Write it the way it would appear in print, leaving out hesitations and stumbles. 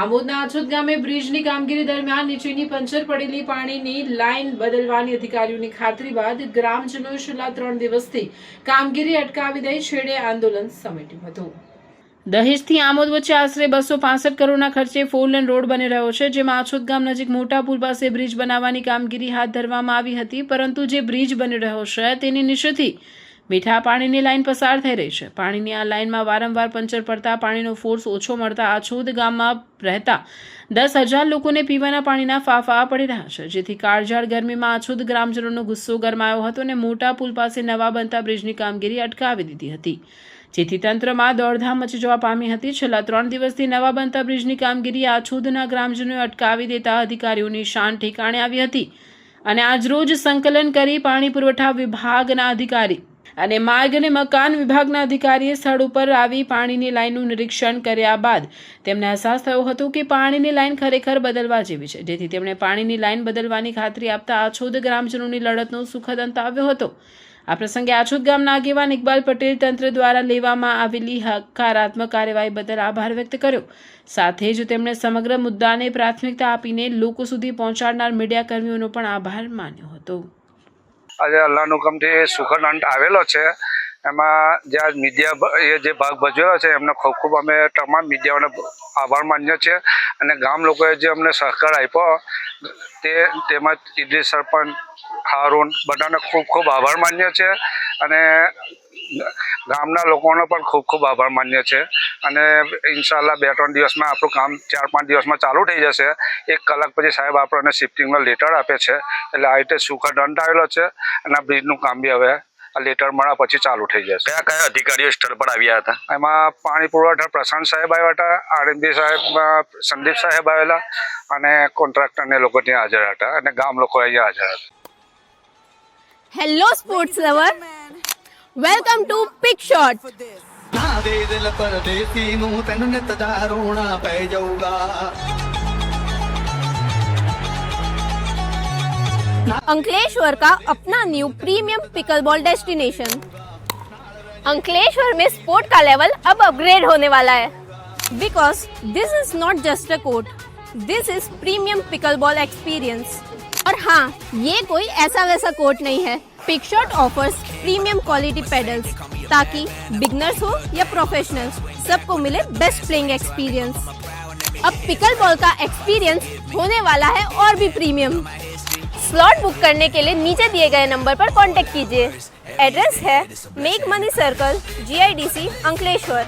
આમોદના આછોદ ગામે બ્રિજની કામગીરી દરમિયાન નીચેની પંચર પડેલી પાણીની લાઇન બદલવાની અધિકારીઓની ખાતરી બાદ ગ્રામજનોએ છેલ્લા 3 દિવસથી કામગીરી અટકાવી દઈ છેડે આંદોલન સમેટ્યું હતું। દહેજથી આમોદ વચ્ચે આશરે 265 કરોડના ખર્ચે 4 લેન રોડ બની રહ્યો છે, જેમાં આછોદ ગામ નજીક મોટા પુલ પાસે બ્રિજ બનાવવાની કામગીરી હાથ ધરવામાં આવી હતી, પરંતુ જે બ્રિજ બની રહ્યો છે તેની નીચેથી મીઠા પાણીની લાઇન પસાર થઈ રહી છે। પાણીની આ લાઇનમાં વારંવાર પંચર પડતા પાણીનો ફોર્સ ઓછો મળતા આછોદ ગામમાં રહેતા 10,000 લોકોને પીવાના પાણીના ફાંફા પડી રહ્યા છે, જેથી કાળઝાળ ગરમીમાં આછોદ ગ્રામજનોનો ગુસ્સો ગરમાયો હતો અને મોટા પુલ પાસે નવા બનતા બ્રિજની કામગીરી અટકાવી દીધી હતી, જેથી તંત્રમાં દોડધામ મચી જવા પામી હતી। છેલ્લા 3 દિવસથી નવા બનતા બ્રિજની કામગીરી આછોદના ગ્રામજનોએ અટકાવી દેતા અધિકારીઓની શાન ઠેકાણે આવી હતી અને આજરોજ સંકલન કરી પાણી પુરવઠા વિભાગના અધિકારી અને માર્ગ અને મકાન વિભાગના અધિકારીએ સ્થળ ઉપર આવી પાણીની લાઇનનું નિરીક્ષણ કર્યા બાદ તેમને અહેસાસ થયો હતો કે પાણીની લાઇન ખરેખર બદલવા જેવી છે, જેથી તેમણે પાણીની લાઇન બદલવાની ખાતરી આપતા આછોદ ગ્રામજનોની લડતનો સુખદ અંત આવ્યો હતો। આ પ્રસંગે આછોદ ગામના આગેવાન ઇકબાલ પટેલ તંત્ર દ્વારા લેવામાં આવેલી હકારાત્મક કાર્યવાહી બદલ આભાર વ્યક્ત કર્યો। સાથે જ તેમણે સમગ્ર મુદ્દાને પ્રાથમિકતા આપીને લોકો સુધી પહોંચાડનાર મીડિયાકર્મીઓનો પણ આભાર માન્યો હતો। આજે અલ્લાહના હુકમથી સુખદ અંત આવેલો છે। એમાં જે મીડિયા જે ભાગ ભજવેલો છે એમને ખૂબ ખૂબ અમે તમામ મીડિયાઓને આભાર માનીએ છીએ અને ગામ લોકોએ જે અમને સહકાર આપ્યો તેમજ ઇદ્રીસ સરપંચ, હારૂન બધાને ખૂબ ખૂબ આભાર માનીએ છીએ અને ગામના લોકોનો પણ ખૂબ ખૂબ આભાર માનીએ છીએ અને ઇન્શાલ્લાહ 2-3 દિવસમાં આપણું કામ 4-5 દિવસમાં ચાલુ થઈ જશે। 1 કલાક પછી સાહેબ આપણને શિફ્ટિંગનો લેટર આપે છે, એટલે આ રીતે સુખદ અંત આવેલો છે અને આ બ્રિજનું કામ બી હવે આ લેટર મળ્યા પછી ચાલુ થઈ જશે। કયા કયા અધિકારીઓ સ્થળ પર આવ્યા હતા? એમાં પાણી પુરવઠા પ્રશાંત સાહેબ આવ્યા હતા, આરએમડી સાહેબ સંદીપ સાહેબ આવેલા અને કોન્ટ્રાક્ટરને લોકો ત્યાં હાજર હતા અને ગામ લોકો અહીંયા હાજર હતા। Hello sports lover, welcome to pick shot. Ankleshwar का अपना new premium pickleball destination. Ankleshwar में स्पोर्ट का लेवल अब अपग्रेड होने वाला है, because this is not just a court, this is premium pickleball experience. और हाँ, ये कोई ऐसा वैसा कोर्ट नहीं है। Pick shot offers premium quality paddles, ताकि बिगनर्स हो या प्रोफेशनल्स, सबको मिले बेस्ट प्लेइंग एक्सपीरियंस। अब पिकल बॉल का एक्सपीरियंस होने वाला है और भी प्रीमियम। स्लॉट बुक करने के लिए नीचे दिए गए नंबर पर कांटेक्ट कीजिए। एड्रेस है make money circle, GIDC, Ankleshwar.